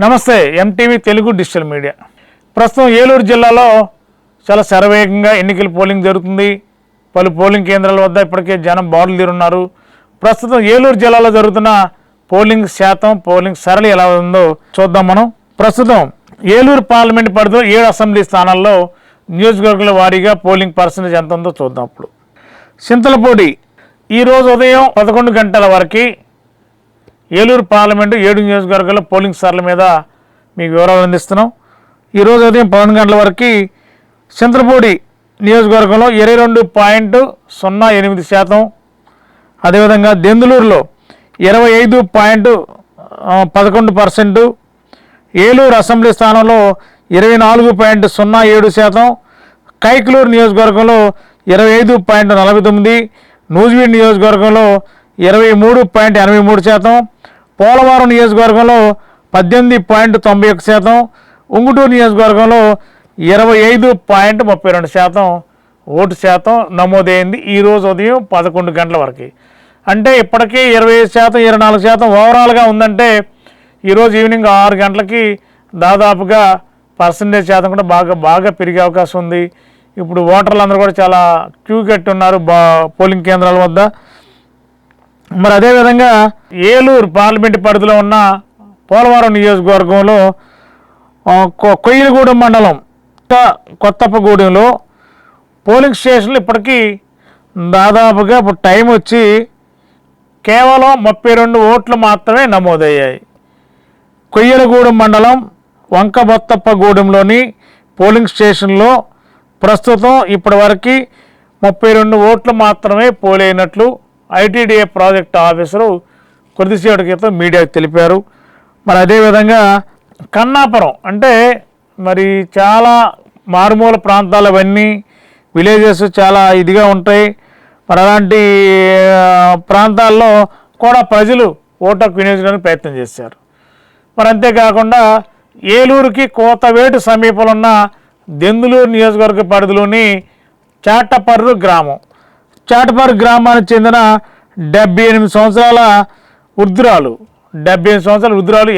నమస్తే MTV Telugu digital media. ప్రస్తుతం ఏలూరు జిల్లాలో చాలా శరవేగంగా ఎన్నికల పోలింగ్ జరుగుతుంది. పలు పోలింగ్ కేంద్రాల వద్ద ఇప్పటికే జనం బారులు తీరున్నారు. ప్రస్తుతం ఏలూరు జిల్లాలో జరుగుతున్న పోలింగ్ శాతం, పోలింగ్ సరళి ఎలా ఉందో చూద్దాం. మనం ప్రస్తుతం ఏలూరు పార్లమెంట్ పరిధిలో 7 అసెంబ్లీ స్థానాల్లో నియోజకవర్గాల వారీగా పోలింగ్ పర్సెంటేజ్ ఎంత ఉందో చూద్దాం. అప్పుడు చింతలపూడి ఈరోజు ఉదయం 11 గంటల వరకు ఏలూరు పార్లమెంటు 7 నియోజకవర్గాల్లో పోలింగ్ సరళి మీద మీకు వివరాలు అందిస్తున్నాం. ఈరోజు ఉదయం 11 గంటల వరకు చింతలపూడి నియోజకవర్గంలో 22.08%, అదేవిధంగా దెందులూరులో 25.11%, ఏలూరు అసెంబ్లీ స్థానంలో 24.07%, కైకలూరు నియోజకవర్గంలో 25.49%, నూజివీడు నియోజకవర్గంలో 23.83%, పోలవరం నియోజకవర్గంలో 18.91%, ఉంగుటూరు నియోజకవర్గంలో 25.32% ఓటు శాతం నమోదైంది ఈరోజు ఉదయం 11 గంటల వరకు. అంటే ఇప్పటికీ 25%, 24% ఓవరాల్గా ఉందంటే ఈరోజు ఈవినింగ్ 6 గంటలకి దాదాపుగా పర్సంటేజ్ శాతం కూడా బాగా పెరిగే అవకాశం ఉంది. ఇప్పుడు ఓటర్లు అందరూ కూడా చాలా క్యూ కట్టి ఉన్నారు పోలింగ్ కేంద్రాల వద్ద. మరి అదేవిధంగా ఏలూరు పార్లమెంటు పరిధిలో ఉన్న పోలవరం నియోజకవర్గంలో కొయ్యలగూడెం మండలం కొత్తప్పగూడెంలో పోలింగ్ స్టేషన్లు ఇప్పటికీ దాదాపుగా ఇప్పుడు టైం వచ్చి కేవలం 32 ఓట్లు మాత్రమే నమోదయ్యాయి. కొయ్యలగూడెం మండలం వంకబొత్తప్పగూడెంలోని పోలింగ్ స్టేషన్లో ప్రస్తుతం ఇప్పటి వరకు 32 ఓట్లు మాత్రమే పోలైనట్లు ఐటీడీఏ ప్రాజెక్టు ఆఫీసరు కొద్దిసేపటి క్రితం మీడియాకు తెలిపారు. మరి అదేవిధంగా కన్నాపురం అంటే మరి చాలా మారుమూల ప్రాంతాలు, అవన్నీ విలేజెస్ చాలా ఇదిగా ఉంటాయి. మరి అలాంటి ప్రాంతాల్లో కూడా ప్రజలు ఓటు హక్కు వినియోగించడానికి ప్రయత్నం చేశారు. మరి అంతేకాకుండా ఏలూరుకి కోతవేటు సమీపంలో ఉన్న దెందులూరు నియోజకవర్గ పరిధిలోని చాటపర్రు గ్రామం, చాటపర్రు గ్రామానికి చెందిన 78 సంవత్సరాల వృద్ధురాలు, 78 సంవత్సరాల వృద్ధురాలు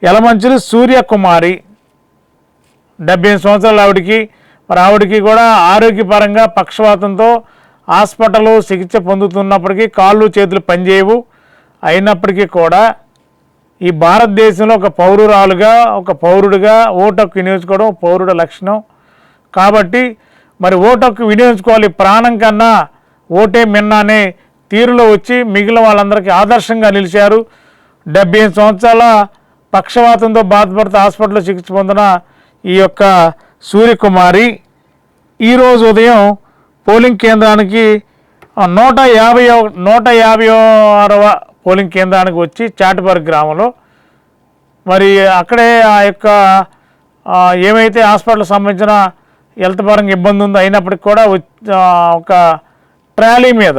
యలమంచిలి సూర్యకుమారి, 78 సంవత్సరాలు ఆవిడికి కూడా ఆరోగ్యపరంగా పక్షవాతంతో హాస్పిటల్లో చికిత్స పొందుతున్నప్పటికీ కాళ్ళు చేతులు పనిచేయవు. అయినప్పటికీ కూడా ఈ భారతదేశంలో ఒక పౌరురాలుగా, ఒక పౌరుడిగా ఓటు హక్కు వినియోగించుకోవడం పౌరుడి లక్షణం. కాబట్టి మరి ఓటు హక్కు వినియోగించుకోవాలి, ప్రాణం కన్నా ఓటే మిన్న అనే తీరులో వచ్చి మిగిలిన వాళ్ళందరికీ ఆదర్శంగా నిలిచారు. 78 సంవత్సరాల పక్షవాతంతో బాధపడుతూ హాస్పిటల్లో చికిత్స పొందిన ఈ యొక్క సూర్యకుమారి ఈరోజు ఉదయం పోలింగ్ కేంద్రానికి 156వ పోలింగ్ కేంద్రానికి వచ్చి చాటపర్రు గ్రామంలో మరి అక్కడే ఆ యొక్క ఏమైతే హాస్పిటల్ సంబంధించిన హెల్త్ పరంగా ఇబ్బంది ఉందో అయినప్పటికీ కూడా ఒక ట్రాలీ మీద,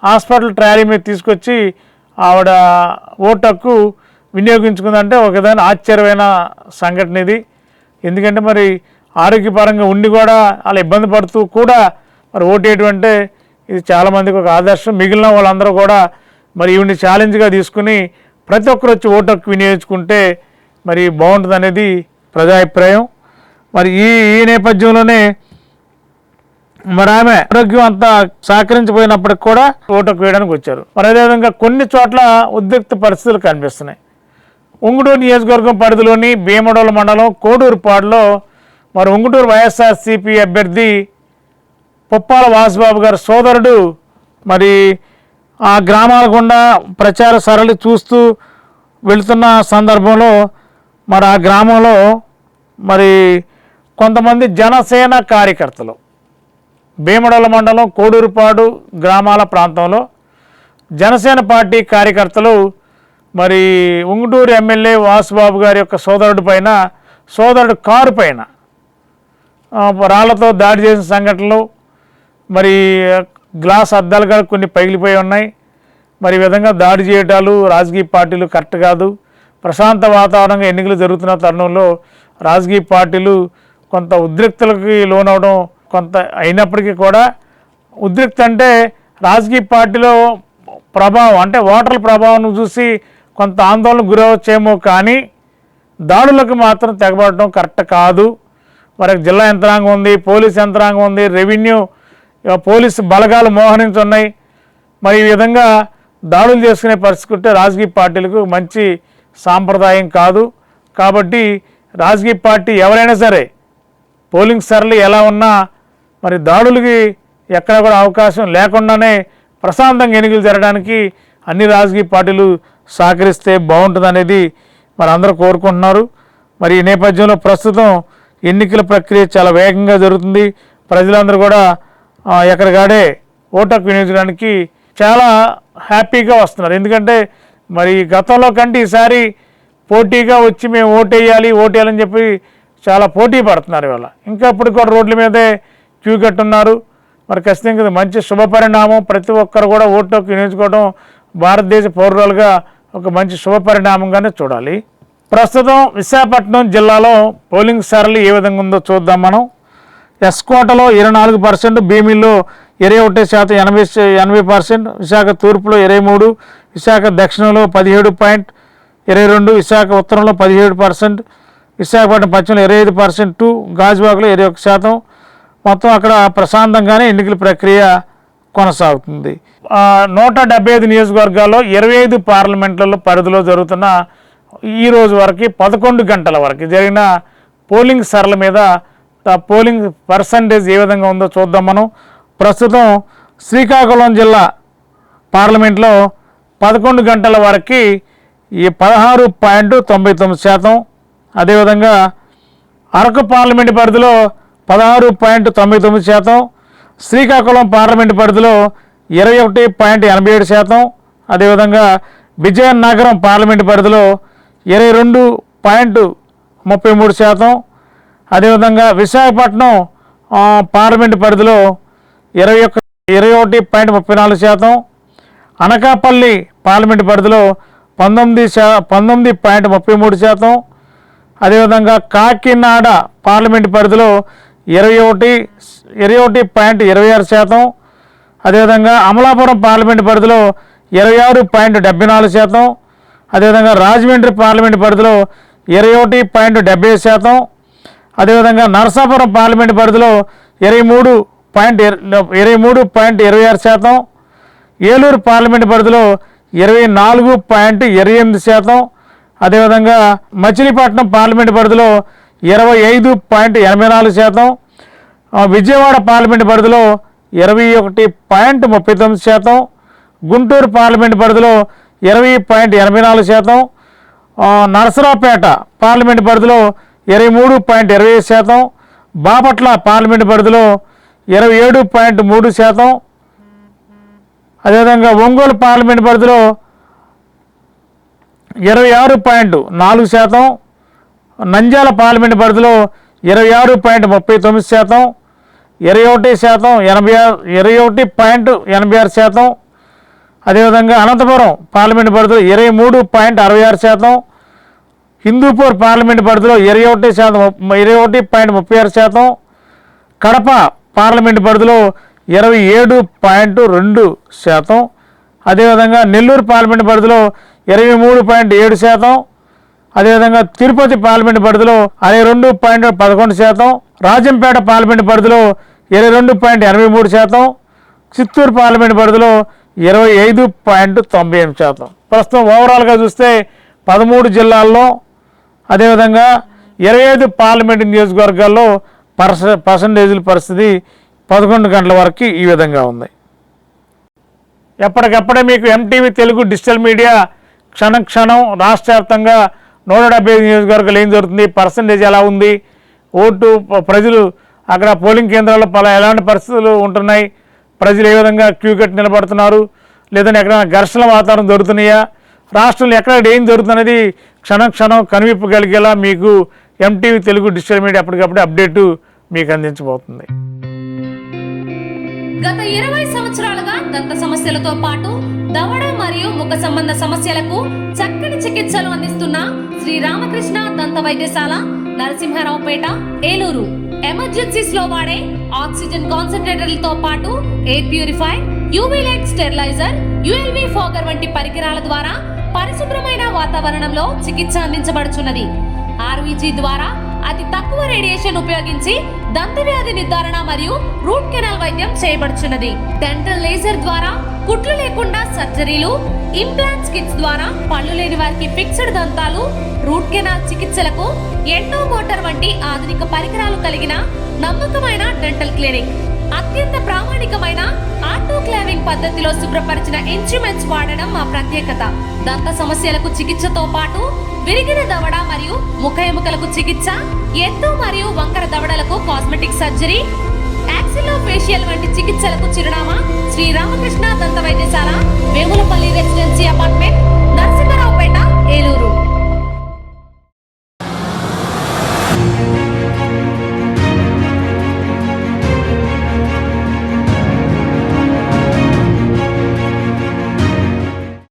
హాస్పిటల్ ట్రాలీ మీద తీసుకొచ్చి ఆవిడ ఓటు హక్కు వినియోగించుకుందంటే ఒక విధంగా ఆశ్చర్యమైన సంఘటన ఇది. ఎందుకంటే మరి ఆరోగ్యపరంగా ఉండి కూడా అలా ఇబ్బంది పడుతూ కూడా మరి ఓటేయడం అంటే ఇది చాలామందికి ఒక ఆదర్శం. మిగిలిన వాళ్ళందరూ కూడా మరి ఈవిని ఛాలెంజ్గా తీసుకుని ప్రతి ఒక్కరు వచ్చి ఓటు హక్కు వినియోగించుకుంటే మరి బాగుంటుంది అనేది ప్రజాభిప్రాయం. మరి ఈ నేపథ్యంలోనే మరి ఆమె ఆరోగ్యం అంతా సహకరించిపోయినప్పటికి కూడా ఓటు హక్కు వేయడానికి వచ్చారు. మరి అదేవిధంగా కొన్ని చోట్ల ఉద్రిక్త పరిస్థితులు కనిపిస్తున్నాయి. ఉంగుటూరు నియోజకవర్గం పరిధిలోని భీమడోల మండలం కోడూరుపాడులో మరి ఉంగుటూరు వైఎస్ఆర్సీపీ అభ్యర్థి పుప్పాల వాసుబాబు గారి సోదరుడు మరి ఆ గ్రామాల గుండా ప్రచార సరళి చూస్తూ వెళుతున్న సందర్భంలో మరి ఆ గ్రామంలో మరి కొంతమంది జనసేన కార్యకర్తలు భీమడోల మండలం కోడూరుపాడు గ్రామాల ప్రాంతంలో జనసేన పార్టీ కార్యకర్తలు మరి ఉంగుటూరు ఎమ్మెల్యే వాసుబాబు గారి యొక్క సోదరుడు కారు పైన రాళ్లతో దాడి చేసిన సంఘటనలు, మరి గ్లాస్ అద్దాలు కూడా కొన్ని పగిలిపోయి ఉన్నాయి. మరి ఈ విధంగా దాడి చేయటాలు రాజకీయ పార్టీలు కరెక్ట్ కాదు. ప్రశాంత వాతావరణంగా ఎన్నికలు జరుగుతున్న తరుణంలో రాజకీయ పార్టీలు కొంత ఉద్రిక్తలకి లోనవడం కొంత అయినప్పటికీ కూడా ఉద్రిక్త అంటే రాజకీయ పార్టీలో ప్రభావం అంటే ఓటర్ల ప్రభావం చూసి కొంత ఆందోళనకు గురవచ్చేమో, కానీ దాడులకు మాత్రం తెగబడటం కరెక్ట్ కాదు. మరి జిల్లా యంత్రాంగం ఉంది, పోలీస్ యంత్రాంగం ఉంది, రెవెన్యూ పోలీసు బలగాలు మోహరించున్నాయి. మరి ఈ విధంగా దాడులు చేసుకునే పరిస్థితి ఉంటే రాజకీయ పార్టీలకు మంచి సాంప్రదాయం కాదు. కాబట్టి రాజకీయ పార్టీ ఎవరైనా సరే పోలింగ్ సరళి ఎలా ఉన్నా మరి దాడులకి ఎక్కడ కూడా అవకాశం లేకుండానే ప్రశాంతంగా ఎన్నికలు జరగడానికి అన్ని రాజకీయ పార్టీలు సహకరిస్తే బాగుంటుంది అనేది మరి అందరూ కోరుకుంటున్నారు. మరి ఈ నేపథ్యంలో ప్రస్తుతం ఎన్నికల ప్రక్రియ చాలా వేగంగా జరుగుతుంది. ప్రజలందరూ కూడా ఎక్కడికాడే ఓటు హక్కు వినియోగించడానికి చాలా హ్యాపీగా వస్తున్నారు. ఎందుకంటే మరి గతంలో కంటే ఈసారి పోటీగా వచ్చి మేము ఓటేయాలని చెప్పి చాలా పోటీ పడుతున్నారు. ఇవాళ ఇంకా ఇప్పుడు కూడా రోడ్ల మీదే క్యూ కట్టున్నారు. మరి ఖచ్చితంగా మంచి శుభపరిణామం. ప్రతి ఒక్కరు కూడా ఓటు హక్కు వినియోగించుకోవడం భారతదేశ పౌరులుగా ఒక మంచి శుభపరిణామంగానే చూడాలి. ప్రస్తుతం విశాఖపట్నం జిల్లాలో పోలింగ్ సరళి ఏ విధంగా ఉందో చూద్దాం మనం. ఎస్కోటలో 24%, భీమిలో 21%, 80%, విశాఖ తూర్పులో 23%, విశాఖ దక్షిణంలో 17.22%, విశాఖ ఉత్తరంలో 17%, విశాఖపట్నం పశ్చిమలో 25%, గాజువాకలో 21%. మొత్తం అక్కడ ప్రశాంతంగానే ఎన్నికల ప్రక్రియ కొనసాగుతుంది. 175 నియోజకవర్గాల్లో 25 పార్లమెంట్లలో పరిధిలో జరుగుతున్న ఈ రోజు వరకు 11 గంటల వరకు జరిగిన పోలింగ్ సరళి మీద పోలింగ్ పర్సంటేజ్ ఏ విధంగా ఉందో చూద్దాం మనం. ప్రస్తుతం శ్రీకాకుళం జిల్లా పార్లమెంట్లో 11 గంటల వరకు ఈ 16.99%, అదేవిధంగా అరకు పార్లమెంటు పరిధిలో 16.99%, శ్రీకాకుళం పార్లమెంటు పరిధిలో 21.87%, అదేవిధంగా విజయనగరం పార్లమెంటు పరిధిలో 22.33%, అదేవిధంగా విశాఖపట్నం పార్లమెంటు పరిధిలో 21.34%, అనకాపల్లి పార్లమెంటు పరిధిలో 19.33%, అదేవిధంగా కాకినాడ పార్లమెంటు పరిధిలో 21.26%, అదేవిధంగా అమలాపురం పార్లమెంటు పరిధిలో 26.74%, అదేవిధంగా రాజమండ్రి పార్లమెంటు పరిధిలో 21.70%, అదేవిధంగా నరసాపురం పార్లమెంటు పరిధిలో 23.26%, ఏలూరు పార్లమెంటు పరిధిలో 24.28%, అదేవిధంగా మచిలీపట్నం పార్లమెంటు పరిధిలో 25.84%, విజయవాడ పార్లమెంటు పరిధిలో 21.39%, గుంటూరు పార్లమెంటు పరిధిలో 20.84%, నరసరావుపేట పార్లమెంటు పరిధిలో 23.20%, బాపట్ల పార్లమెంటు పరిధిలో 27.3%, అదేవిధంగా ఒంగోలు పార్లమెంటు పరిధిలో 26.4%, నంద్యాల పార్లమెంటు పరిధిలో 26.39%, 21.86%, అదేవిధంగా అనంతపురం పార్లమెంటు పరిధిలో 23.66%, హిందూపూర్ పార్లమెంటు పరిధిలో 21.36%, కడప పార్లమెంటు పరిధిలో 27.2%, అదేవిధంగా నెల్లూరు పార్లమెంటు పరిధిలో 23.7%, అదేవిధంగా తిరుపతి పార్లమెంటు పరిధిలో 62.11%, రాజంపేట పార్లమెంటు పరిధిలో 22.83%, చిత్తూరు పార్లమెంటు పరిధిలో 25.98%. ప్రస్తుతం ఓవరాల్గా చూస్తే 13 జిల్లాల్లో, అదేవిధంగా 25 పార్లమెంటు నియోజకవర్గాల్లో పర్సంటేజీల పరిస్థితి 11 గంటల వరకు ఈ విధంగా ఉంది. ఎప్పటికప్పుడే మీకు ఎంటీవీ తెలుగు డిజిటల్ మీడియా క్షణం రాష్ట్ర వ్యాప్తంగా 175 నియోజకవర్గాలు ఏం జరుగుతుంది, పర్సంటేజ్ ఎలా ఉంది, ఓటు ప్రజలు అక్కడ పోలింగ్ కేంద్రాల్లో ఎలాంటి పరిస్థితులు ఉంటున్నాయి, ప్రజలు ఏ విధంగా క్యూ కట్టి నిలబడుతున్నారు, లేదంటే ఎక్కడైనా ఘర్షణ వాతావరణం జరుగుతున్నాయా, రాష్ట్రంలో ఎక్కడ ఏం జరుగుతున్నది క్షణం కనువిప్పగలిగేలా మీకు ఎంటీవీ తెలుగు డిజిటల్ మీడియా ఎప్పటికప్పుడే అప్డేటు మీకు అందించబోతుంది. గత 20 సంవత్సరాలుగా దంత సమస్యలతో పాటు దవడ మరియు ముఖ సంబంధ సమస్యలకు చక్కని చికిత్సలు అందిస్తున్న శ్రీ రామకృష్ణ దంత వైద్యశాల, నరసింహారావుపేట, ఏలూరు. ఎమర్జెన్సీస్ లో వాడే ఆక్సిజన్ కాన్సంట్రేటర్లతో పాటు air purify, UV light steriliser, ULV fogger వంటి పరికరాల ద్వారా పరిశుభ్రమైన వాతావరణంలో చికిత్స అందించబడుచున్నది. ఆర్వీజీ ద్వారా అతి తక్కువ రేడియేషన్ ఉపయోగించి దంత వ్యాధి నిర్ధారణ మరియు రూట్ కెనాల్ వైద్యం చేయబడుచున్నది. డెంటల్ లేజర్ ద్వారా కుట్లు లేకుండా సర్జరీలు, ఇంప్లాంట్స్ కిట్స్ ద్వారా పళ్ళు లేని వారికి ఫిక్స్డ్ దంతాలు, రూట్ కెనాల్ చికిత్సలకు ఎండో మోటార్ వంటి ఆధునిక పరికరాలు కలిగిన నమ్మకమైన డెంటల్ క్లినిక్. అత్యంత ప్రామాణికమైన ఆటోక్లావింగ్ పద్ధతిలో శుభ్రపరిచిన ఇన్స్ట్రుమెంట్స్ వాడడం మా ప్రత్యేకత. దంత సమస్యలకు చికిత్సతో పాటు విరిగిన దవడ మరియు ముఖ ఎముకలకు చికిత్స, ఎత్తు మరియు వంకర దవడలకు కాస్మెటిక్ సర్జరీ, యాక్సిలోఫేషియల్ వంటి చికిత్సలకు చిరునామా శ్రీ రామకృష్ణ దంత వైద్యశాల, వేములపల్లి రెసిడెన్సీ అపార్ట్మెంట్,